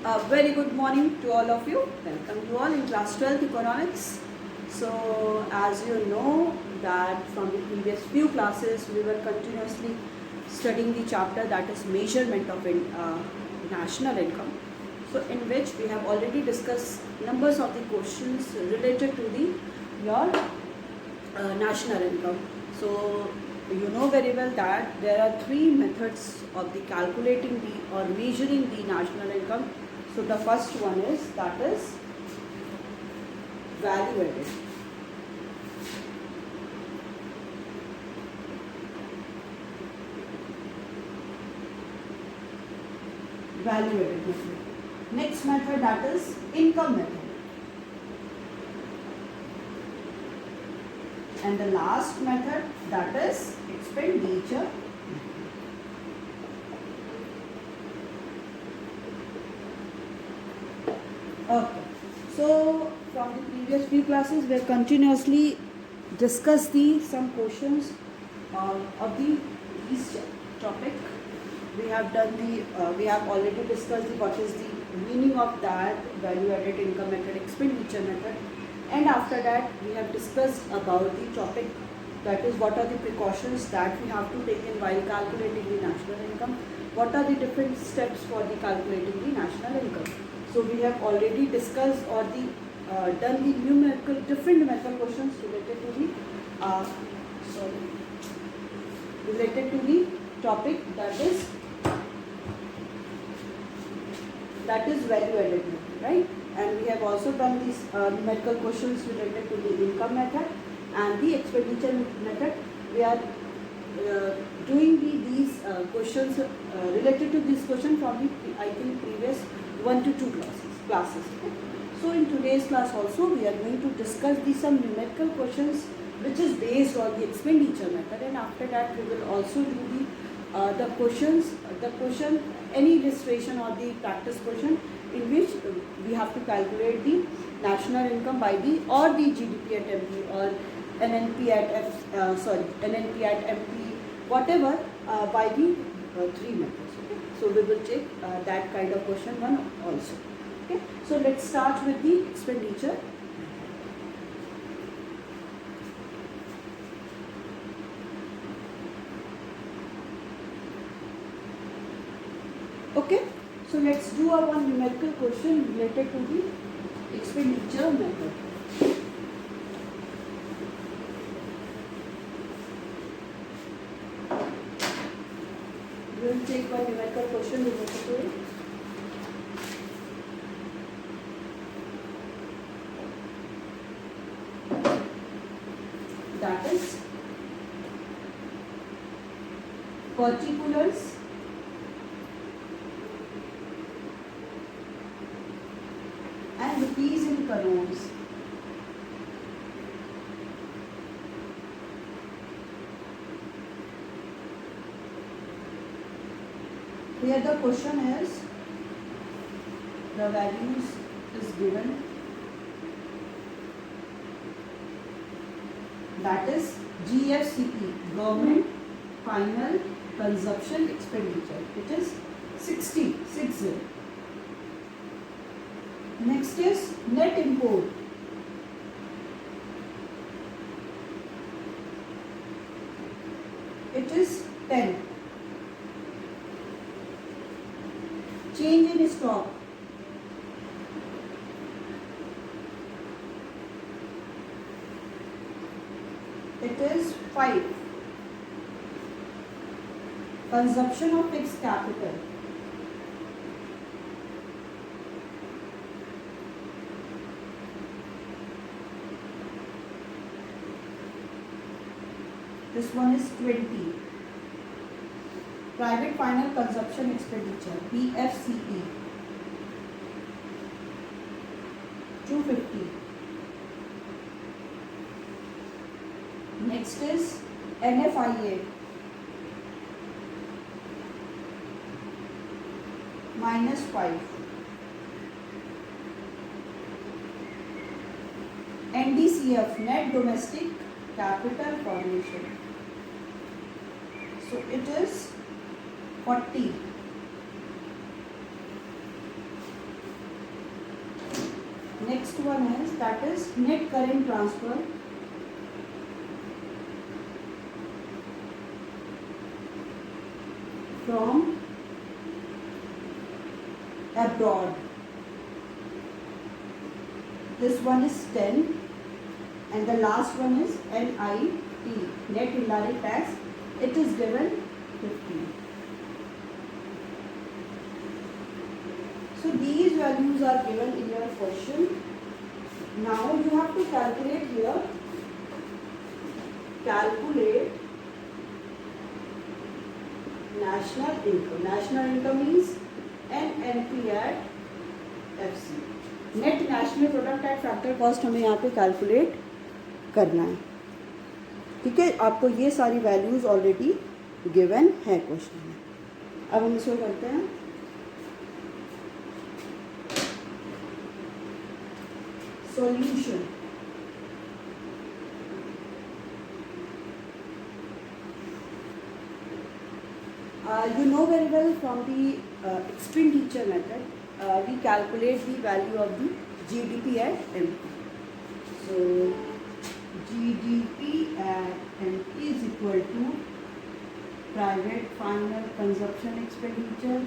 A very good morning to all of you. Welcome to all in class 12th economics. So as you know that from the previous few classes we were continuously studying the chapter that is measurement of national income. So in which we have already discussed numbers of the questions related to the your national income. So you know very well that there are three methods of the calculating the or measuring the national income. So the first one is that is value added. Value added method. Next method that is income method. And the last method that is expenditure. Okay. So from the previous few classes we have continuously discussed some questions of this topic. We have already discussed what is the meaning of that value added income method, expenditure method, and after that we have discussed about the topic that is what are the precautions that we have to take in while calculating the national income, what are the different steps for the calculating the national income. So we have already discussed or done the different numerical questions related to the topic that is value added method, right? And we have also done these numerical questions related to the income method and the expenditure method. We are doing these questions related to this question from the previous 1 to 2 classes. Okay? So in today's class also we are going to discuss some numerical questions which is based on the expenditure method, and after that we will also do the question any illustration or the practice question in which we have to calculate the national income by the GDP at MP or NNP at MP, whatever, by the three methods. Okay? So we will take that kind of question one also. Okay? So let's start with the expenditure. Okay, so let's do one numerical question related to the expenditure method. We will take one numerical question related to it. That is particulars and rupees in crores. Here the question is, the values is given, that is GFCE, government final consumption expenditure. It is 60. Next is net import. It is 10. Change in stock. It is 5. Consumption of fixed capital. This one is 20. Private final consumption expenditure, PFCE, 250. Next is NFIA, -5. NDCF, net domestic capital formation. So it is 40. Next one is, that is net current transfer from abroad. This one is 10 and the last one is NIT, net indirect tax. It is given 15. So these values are given in your question. Now you have to calculate here, calculate national income. National income means NNP at FC. Net national product at factor cost हमें यहाँ पे calculate करना है. ठीक है, आपको ये सारी वैल्यूज़ ऑलरेडी गिवन है क्वेश्चन में. अब हम इसको करते हैं. Solution. You know very well from the expenditure method, we calculate the value of the GDP at MP. So GDP at MP is equal to private final consumption expenditure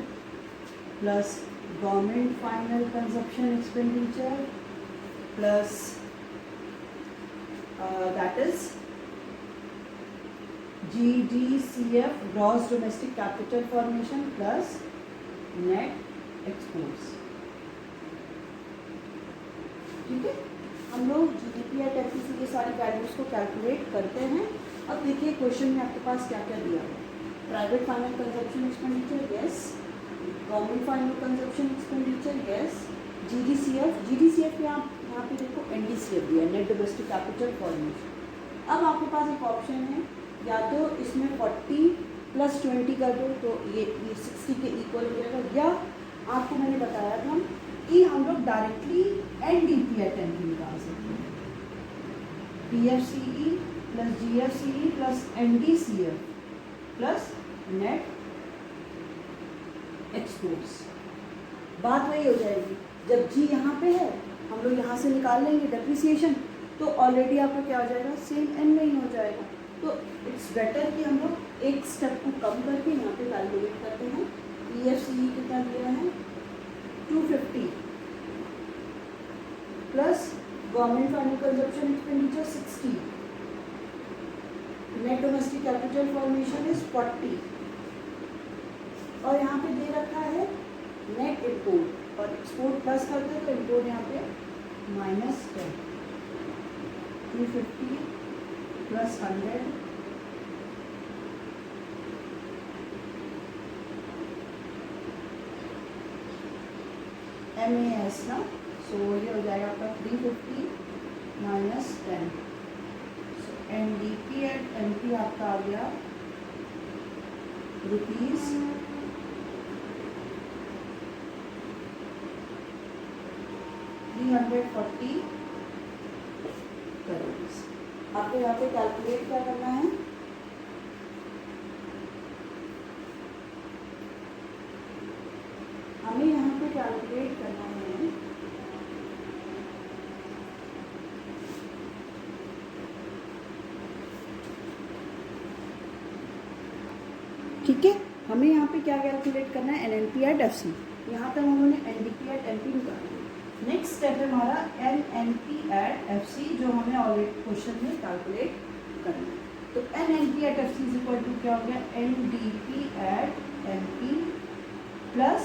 plus government final consumption expenditure plus that is GDCF gross domestic capital formation plus net exports. ठीक है, हम लोग GDP या taxi से ये सारी values को calculate करते हैं. अब देखिए क्वेश्चन में आपके पास क्या क्या दिया है. Private final consumption expenditure yes, government final consumption expenditure yes, GDCF यहाँ पे देखो NDCF दिया, नेट डोमेस्टिक कैपिटल फॉर्मेशन. अब आपके पास एक ऑप्शन है, या तो इसमें 40 + 20 कर दो तो ये 60 के इक्वल हो जाएगा, या आपको मैंने बताया था कि हम लोग डायरेक्टली NDP एट MP निकाल सकते हैं. PFCE + GFCE + NDCF plus net exports. बात वही हो जाएगी, जब जी यहाँ पे है हम लोग यहाँ से निकाल लेंगे डेप्रिसिएशन, तो ऑलरेडी आपका क्या हो जाएगा, सेम एन में ही हो जाएगा. तो इट्स बेटर कि हम लोग एक स्टेप को कम करके यहाँ पे कैलकुलेट करते हैं. PFCE कितना दिया है 250 plus government final consumption expenditure 60, net domestic capital formation is 40 और यहाँ पे दे रखा है नेट इम्पोर्ट और एक्सपोर्ट प्लस करते हैं तो इम्पोर्ट यहाँ पे -10. 250 + 100 MAS ना, सो ये हो जाएगा आपका 350 - 10. NDP एट MP आपका आ गया रुपीज़ 340 करोड़. आपको यहाँ पे कैलकुलेट क्या करना है, हमें यहाँ पे कैलकुलेट करना है ठीक है. हमें यहाँ पे क्या कैलकुलेट करना है, NNP एट FC. यहाँ तक हम लोगों ने NDP एट MP निकाला. नेक्स्ट स्टेप है हमारा NNP एट FC, जो हमें ऑलरेडी क्वेश्चन में कैलकुलेट करना है. तो NNP at FC is equal to क्या हो गया, NDP एट MP प्लस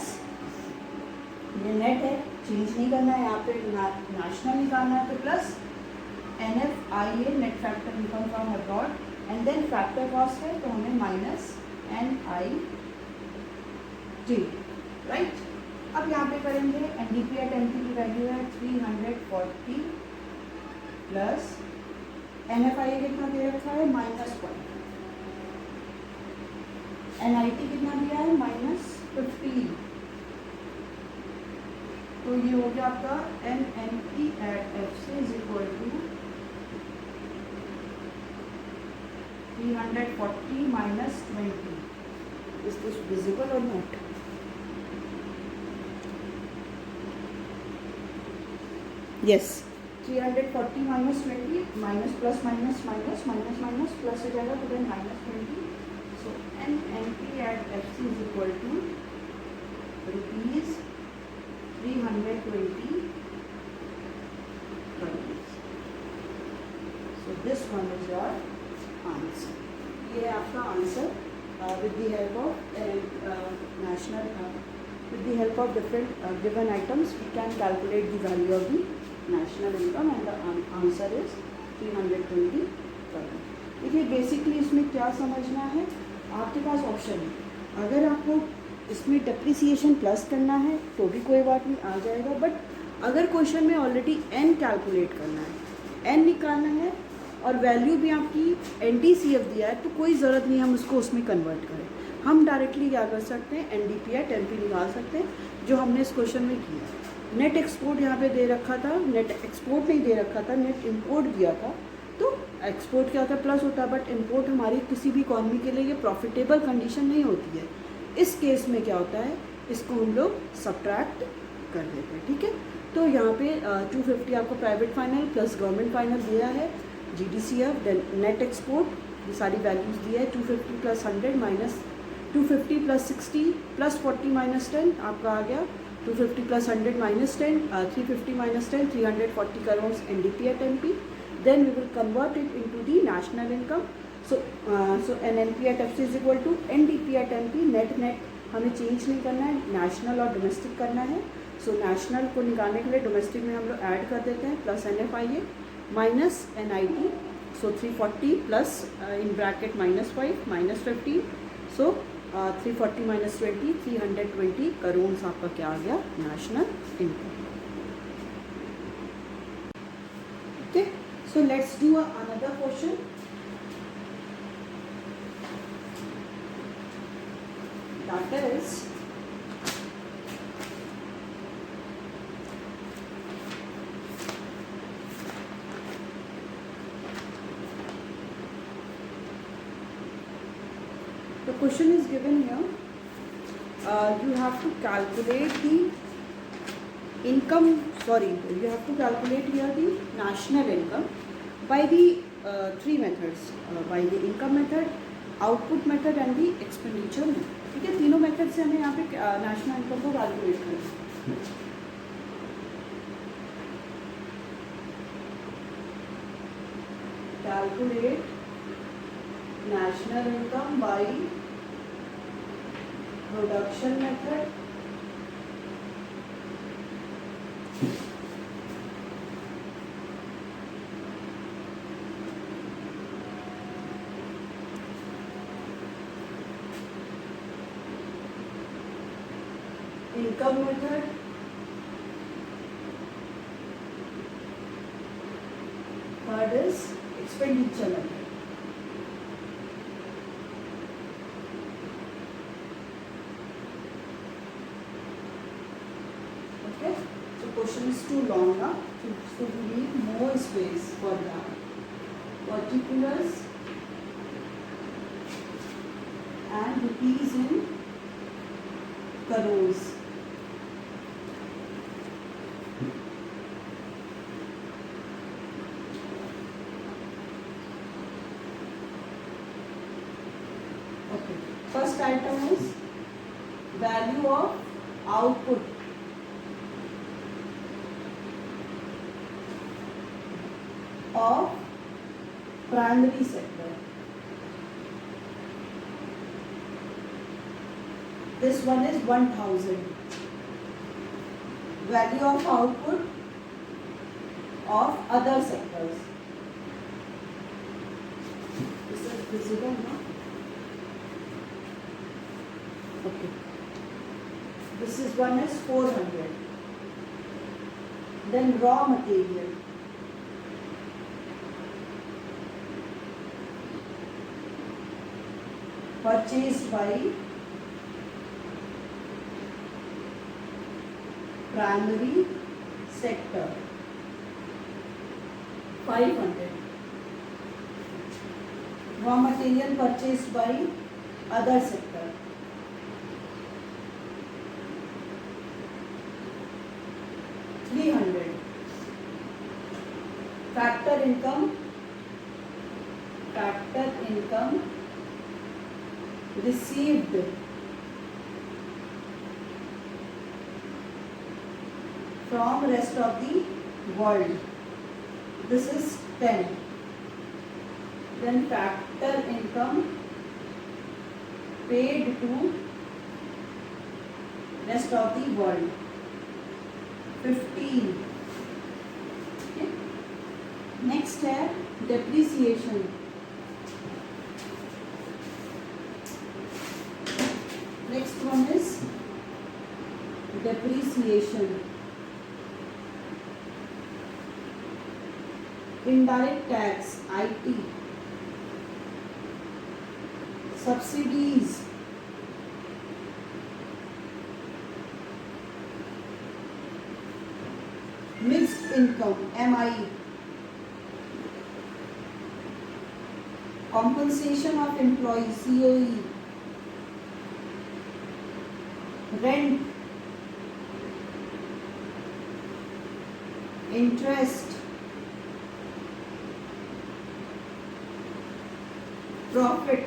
ये नेट है, चेंज नहीं करना है, यहाँ पे नेशनल निकालना है, तो plus NFIA net factor income from abroad and then factor cost है तो हमें माइनस NIT. राइट. अब यहाँ पे करेंगे NDP एट MP की वैल्यू है 340 प्लस NFIA कितना दे रखा है -1, NIT कितना दिया है -15. तो ये हो गया आपका NNP at FC is equal to 340 - 20. Is this visible or not? Yes 340 minus 20 minus plus minus minus minus minus plus हो जाएगा, तो then minus 20. So NNP at FC is equal to rupees 320 crores. So this one is your answer. ये है आपका answer. With the help of national, with the help of different given items, we can calculate the value of the national income, and the answer is 320 crores. देखिए basically इसमें क्या समझना है, आपके पास option है. अगर आपको इसमें डेप्रिसिएशन प्लस करना है तो भी कोई बात नहीं, आ जाएगा. बट अगर क्वेश्चन में ऑलरेडी n कैलकुलेट करना है, n निकालना है, और वैल्यू भी आपकी NDCF दिया है, तो कोई ज़रूरत नहीं हम उसको उसमें कन्वर्ट करें. हम डायरेक्टली क्या कर सकते हैं, NDP या NP निकाल सकते हैं, जो हमने इस क्वेश्चन में किया. नेट एक्सपोर्ट यहाँ पे दे रखा था, नेट एक्सपोर्ट नहीं दे रखा था, नेट इंपोर्ट दिया था. तो एक्सपोर्ट क्या होता है, प्लस होता है, बट इंपोर्ट हमारी किसी भी इकॉनमी के लिए ये प्रॉफिटेबल कंडीशन नहीं होती है. इस केस में क्या होता है, इसको हम लोग सब्ट्रैक्ट कर देते हैं. ठीक है, तो यहाँ पे 250 आपको private final plus government final दिया है, GDCF, देन नेट एक्सपोर्ट, ये सारी वैल्यूज़ दी है. 250 plus 100 minus 250 plus 60 plus 40 minus 10 आपका आ गया. 250 plus 100 minus 10, 350 minus 10, 340 crore NDP at MP. Then we will convert it into the national income. So NNP at FC is equal to NDP at MP. net हमें change नहीं करना है, national और domestic करना है. So national को निकालने के लिए डोमेस्टिक में हम लोग ऐड कर देते हैं, plus NFIA minus NIT. So 340 plus in bracket minus 5 minus 15. So 340 minus 20, 320 crore आपका क्या आ गया, national income. Okay, so let's do another question. That is the question is given here. You have to calculate the income. Sorry, you have to calculate here the national income by the three methods, by the income method, output method and the expenditure method. ठीक है, तीनों method से हमें यहाँ पे national income को calculate करना है. Calculate national income by production method, income method, third is expenditure method. Okay, so question is too long now, so we need more space for that. Particulars and rupees in crores. Okay. First item is value of output of primary sector. This one is 1000. Value of output of other sectors. This is visible now. Okay. This is one is 400. Then raw material. Purchased by primary sector, 500. Raw material purchased by other sector, 300. income received from rest of the world. This is 10. Then factor income paid to rest of the world, 15. Okay. Next है depreciation. Next one is depreciation. Indirect tax, IT, subsidies, mixed income, MI, compensation of employees, COE, rent, interest, profit,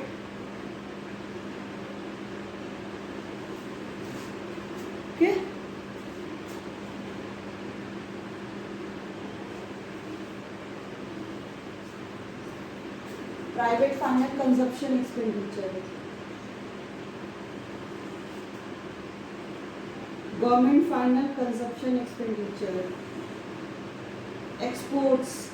okay. Private final consumption expenditure, government final consumption expenditure, exports,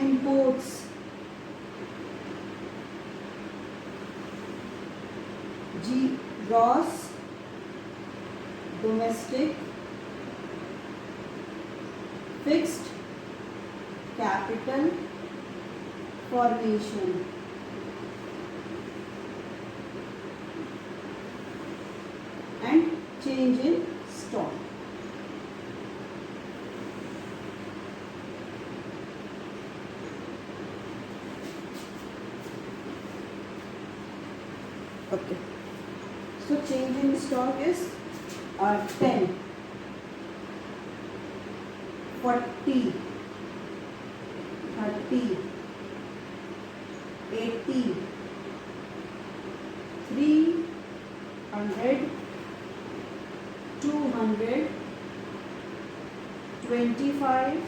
imports, gross domestic fixed capital formation, and change in stock. Okay. So change in stock is 10, 40, 30, 80, 300, 200, 25,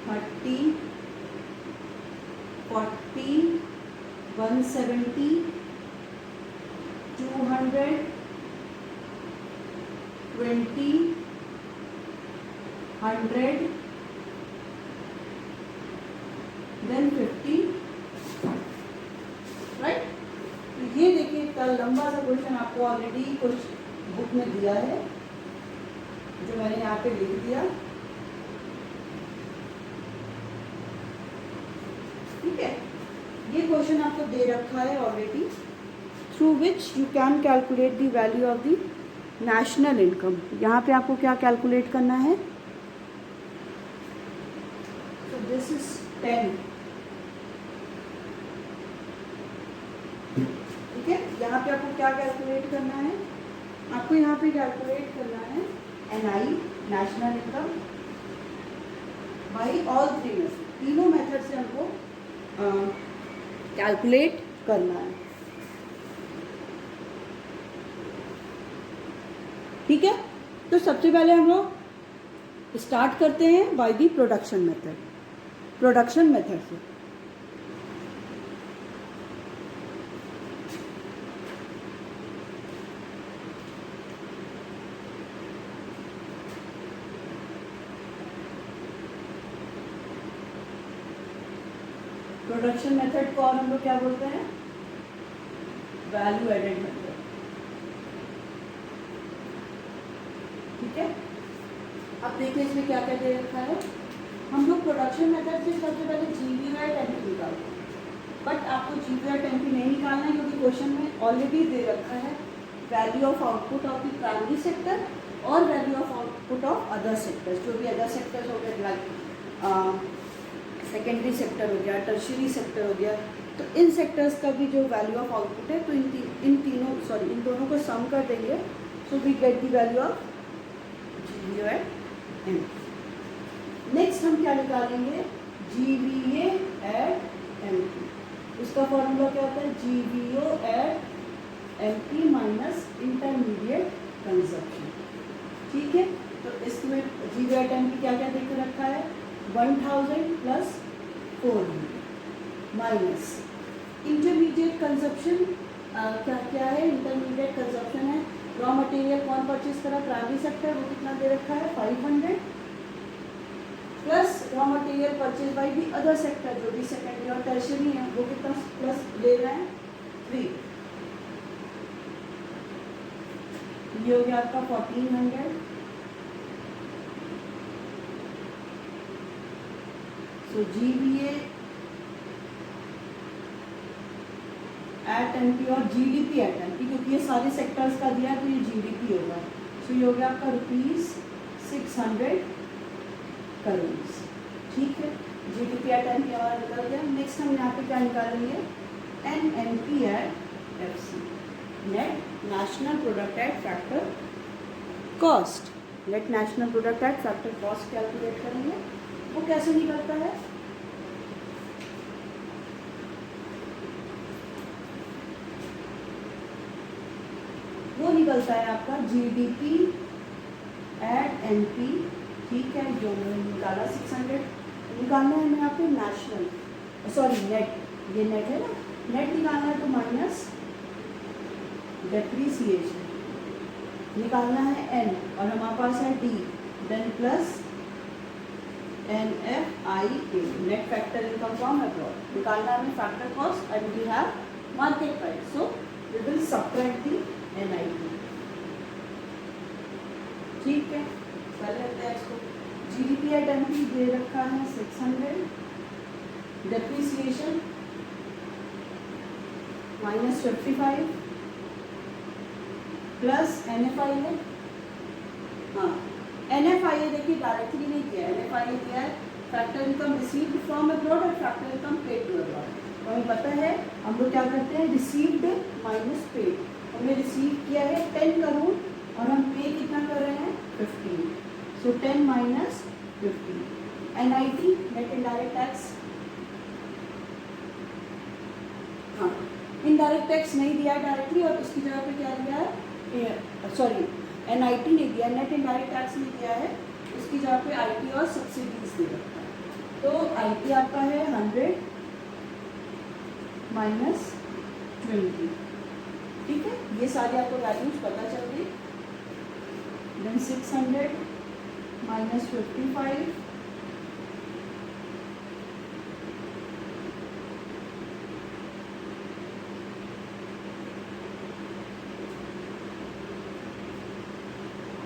30, 40, 170, 200, 20, 100, then 50, right. तो ये देखिए कल लंबा सा question आपको already कुछ book में दिया है, जो मैंने यहाँ पे लिख दिया. ठीक है, ये क्वेश्चन आपको दे रखा है already, through which you can calculate the value of the national income. यहाँ पे आपको क्या कैलकुलेट करना है? So this is 10. ठीक है, यहाँ पे आपको क्या कैलकुलेट करना है? आपको यहाँ पे कैलकुलेट करना है NI, national income, by all three method. तीनों मेथड से हमको कैलकुलेट करना है. ठीक है, तो सबसे पहले हम लोग स्टार्ट करते हैं by the production method. Production method से प्रोडक्शन मेथड को और हम लोग क्या बोलते हैं? Value added method. ठीक है, अब देखिए इसमें क्या क्या दे रखा है. हम लोग प्रोडक्शन मेथड से सबसे पहले GVI टेम्पी निकालते हैं, बट आपको GVI टेम्पी नहीं निकालना है क्योंकि क्वेश्चन में ऑलरेडी दे रखा है value of output of the primary sector और value of output of other sectors. जो भी अदर सेक्टर्स हो गए, लाइक सेकेंडरी सेक्टर हो गया, टर्शियरी सेक्टर हो गया, तो इन सेक्टर्स का भी जो वैल्यू ऑफ आउटपुट है, तो इन दोनों को सम कर देंगे. So we get the value of GVO at MP। Next हम क्या निकालेंगे, GVA एट MP। उसका फॉर्मूला क्या होता है, GVO at MP minus intermediate consumption. ठीक है, तो इसमें GVO एट MP क्या क्या देख रखा है, 1000 प्लस 400 माइनस इंटरमीडिएट कंजप्शन। क्या क्या है, इंटरमीडिएट कंजप्शन है, रॉ मटेरियल कौन परचेज करा, प्राइमरी सेक्टर, वो कितना दे रखा है 500 plus raw material purchase by the other sector, जो भी सेकेंडरी और टर्शियरी है वो कितना प्लस ले रहे हैं 3। ये हो गया आपका 1400। सो GVA एट MP और GDP एट MP, क्योंकि ये सारे सेक्टर्स का दिया तो ये GDP होगा। सो ये हो गया आपका ₹600 करोड़। ठीक है, GDP एट MP हमारा निकल गया। नेक्स्ट हम यहाँ पे क्या निकालेंगे, NNP at FC, net national product at factor cost. Net national product at factor cost calculate करेंगे। वो कैसे निकलता है, वो निकलता है आपका GDP एट MP। ठीक है, जो मैंने निकाला 600, निकालना है हमें यहाँ पे नेशनल, सॉरी नेट, ये नेट है ना, नेट निकालना है तो माइनस डेप्रीसिएशन, निकालना है N और हमारे पास है D, then plus NFIA, net factor income from abroad, निकालना है हमें factor cost and we have market price, so we will subtract the NIP। ठीक है, कर लेते हैं इसको। GDP एट MP दे रखा है 600, डेप्रीसिएशन माइनस 55 प्लस NFIA। हाँ, NFIA देखिए डायरेक्टली नहीं दिया है, NFIA दिया है factor income received from abroad और factor income paid to abroad. तो हमें पता है हम लोग क्या करते हैं, रिसीव्ड माइनस पेड। हमने रिसीव किया है 10 करोड़ और हम पे कितना कर रहे हैं 15, सो 10 minus 15। NIT net indirect tax, हाँ इनडायरेक्ट टैक्स नहीं दिया है डायरेक्टली और उसकी जगह पे क्या दिया है, सॉरी NIT नहीं दिया, नेट इनडायरेक्ट टैक्स नहीं दिया है, उसकी जगह पे IT और सब्सिडीज दे रखा है। तो IT आपका है 100 माइनस 20। ठीक है, ये सारी आपको वैल्यूज पता चल गई। देन 600 माइनस 55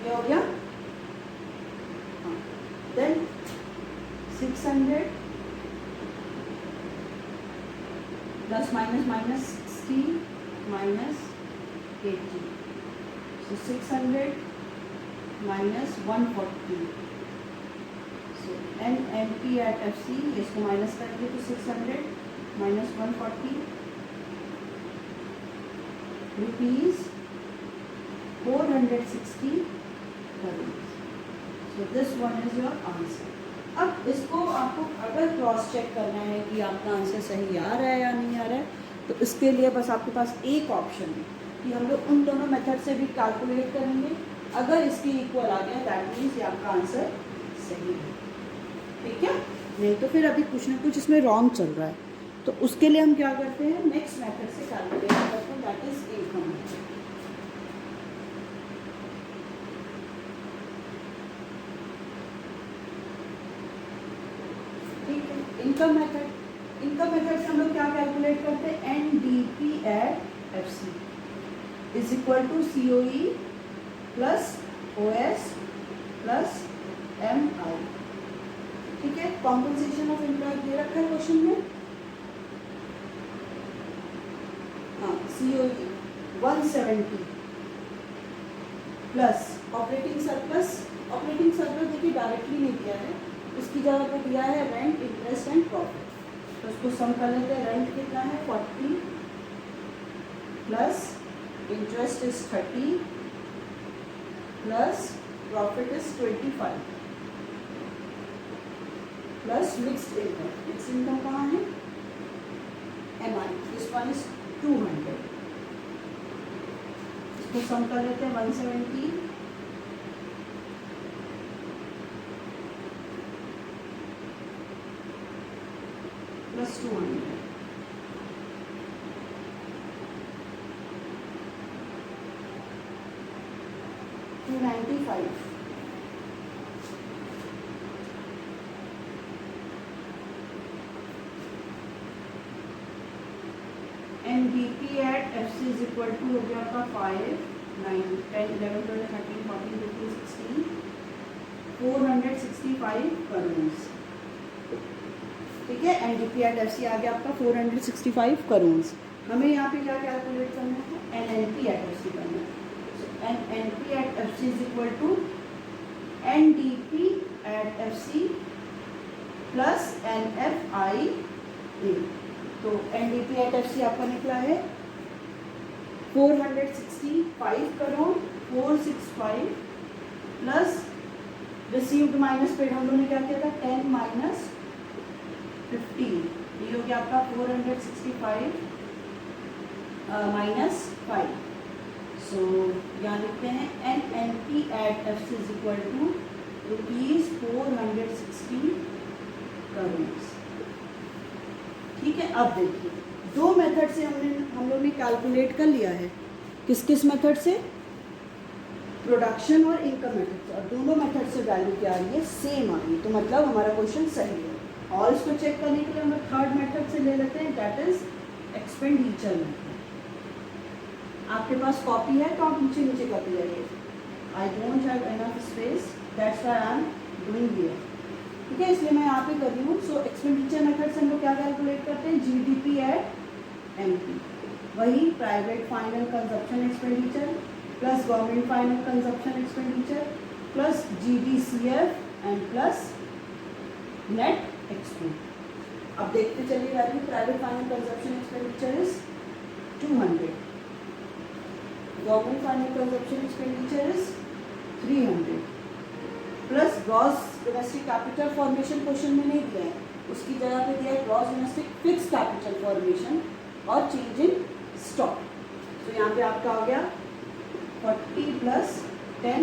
ये हो गया। Then 600 plus minus minus 60 minus 80, so 600 minus 140, so NMP at FC, इसको माइनस करेंगे तो 600 minus 140 rupees 460 crores, so this one is your answer। अब इसको आपको अगर क्रॉस चेक करना है कि आपका आंसर सही आ रहा है या नहीं आ रहा है, तो इसके लिए बस आपके पास एक ऑप्शन है कि हम लोग उन दोनों मेथड से भी कैलकुलेट करेंगे। अगर इसके इक्वल आ गया दैट मीन्स ये आपका आंसर सही है। ठीक है, नहीं तो फिर अभी कुछ ना कुछ इसमें रॉन्ग चल रहा है, तो उसके लिए हम क्या करते हैं, नेक्स्ट मेथड से कैलकुलेट करते हैं, दैट इज इनकम मेथड। ठीक है, इनकम मेथड, इनकम मेथड से हम लोग क्या कैलकुलेट करते हैं, NDP at FC is equal to COE plus OS plus MI। ठीक है, कॉम्पनसेशन ऑफ एम्प्लॉय दे रखा है क्वेश्चन में, हाँ COE 170 plus operating surplus. Operating surplus देखिए डायरेक्टली नहीं दिया है, उसकी जगह पे दिया है रेंट, इंटरेस्ट एंड प्रॉफिट। तो उसको सम कर लेते हैं, रेंट कितना है 40 plus interest is 30 plus profit is 25 plus mixed income. Mixed income कहाँ है? MI. This one is 200. इसको सम कर लेते हैं. 170 plus 200. 295. NDP at FC is equal to हो गया आपका 5, 9, 10, 11, 12, 13, 14, 15, 16, 465 करोड़. ठीक है. NDP at FC आ गया आपका 465 करोड़. हमें यहाँ पे क्या कैलकुलेट करना है? NNP at FC करना है. NNP at FC is equal to NDP at FC plus NFIA. तो NDP at FC आपका निकला है 465 crore 465 plus received minus paid. हम लोगों ने क्या किया था? 10 माइनस 15. ये हो गया आपका 465 माइनस 5. सो यहाँ लिखते हैं NNP at FC is equal to ₹460 crore. ठीक है. अब देखिए, दो मेथड से हम लोग ने कैलकुलेट कर लिया है. किस किस मेथड से? प्रोडक्शन और इनकम मेथड से. और दोनों मेथड से वैल्यू क्या आ रही है? सेम आ रही है. तो मतलब हमारा क्वेश्चन सही है. और इसको चेक करने के लिए हम लोग थर्ड मेथड से ले लेते हैं, दैट इज एक्सपेंडिचर मेथड. आपके पास कॉपी है तो आप नीचे नीचे कॉपी करिए. I don't have enough space, that's why I am doing here. ठीक है, इसलिए मैं यहाँ पे कर रही हूँ. सो एक्सपेंडिचर मेथड से हम लोग क्या कैलकुलेट करते हैं? GDP at MP. वही private final consumption expenditure plus government final consumption expenditure plus GDCF and plus net export. अब देखते चलिए value. Private final consumption expenditure is 200. Government final consumption expenditure is 300 plus gross domestic capital formation question में नहीं दिया है, उसकी जगह पे दिया है gross domestic fix capital formation और चेंज इन स्टॉक. तो यहाँ पे आपका हो गया 40 प्लस 10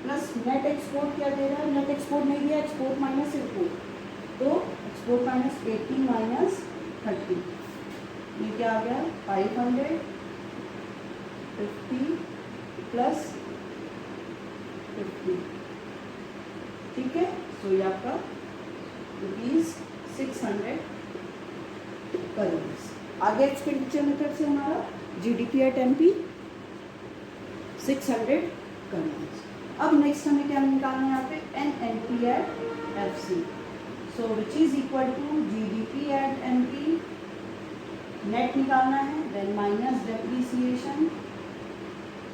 प्लस नेट एक्सपोर्ट क्या दे रहा है? नेट एक्सपोर्ट नहीं दिया, एक्सपोर्ट माइनस इम्पोर्ट. तो एक्सपोर्ट माइनस 80 माइनस 30. ये क्या आ गया? 550 प्लस 50. ठीक है. सो ये आपका ₹600 करोड़. आगे एक्सपेंडिचर मेथड से हमारा GDP एट MP 600 करोड़. अब नेक्स्ट हमें क्या निकालना है यहाँ पे? NNP at FC. So which is equal to GDP at MP. Net निकालना है, देन माइनस डेप्रीसिएशन.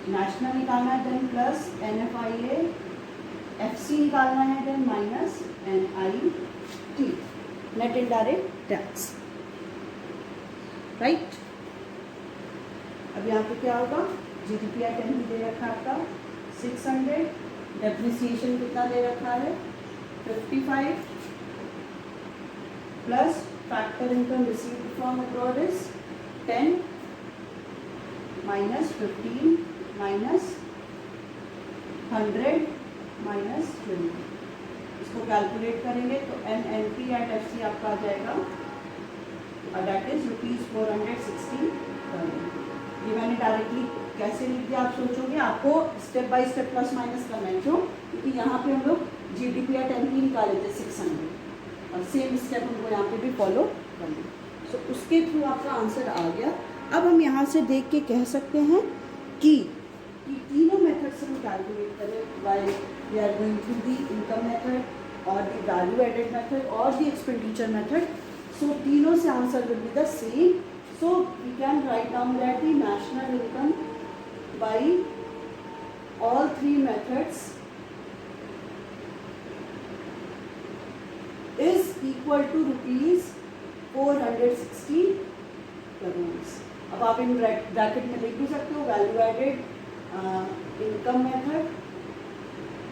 नेशनल निकालना है, देन प्लस NFIA. FC निकालना है, then minus NIT. Net indirect tax. Right. अब यहाँ पे क्या होगा? GDP एट MP दे रखा है आपका 600. डेप्रिसिएशन कितना दे रखा है? 55 plus factor income received from abroad is 10 minus 15 minus 100 minus 20. इसको कैलकुलेट करेंगे तो NNP एट FC आपका आ जाएगा दैट इज ₹460 करोड़. ये मैंने डायरेक्टली कैसे लिख दिया आप सोचोगे? आपको step by step plus minus करना है. क्यों? क्योंकि यहाँ पे हम लोग GDP एट MP निकाले थे 600 और सेम स्टेप हमको यहाँ पे भी फॉलो करना. सो उसके थ्रू आपका आंसर आ गया. अब हम यहाँ से देख के कह सकते हैं कि तीनों मेथड से हम कैलकुलेट करें. While we are going through the income method और दी वैल्यू एडेड मेथड और दी एक्सपेंडिचर मेथड. सो तीनों से answer will be the same. So we can write down that the national income by all three methods is equal to ₹460 crore. अब आप इन bracket में लिख भी सकते हो value added income method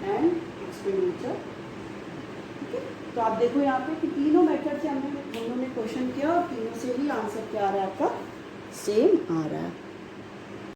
and expenditure. ठीक है, तो आप देखो यहाँ पे कि तीनों मेथड से हमने क्वेश्चन किया और तीनों से ही आंसर क्या आ रहा है आपका, सेम आ रहा है।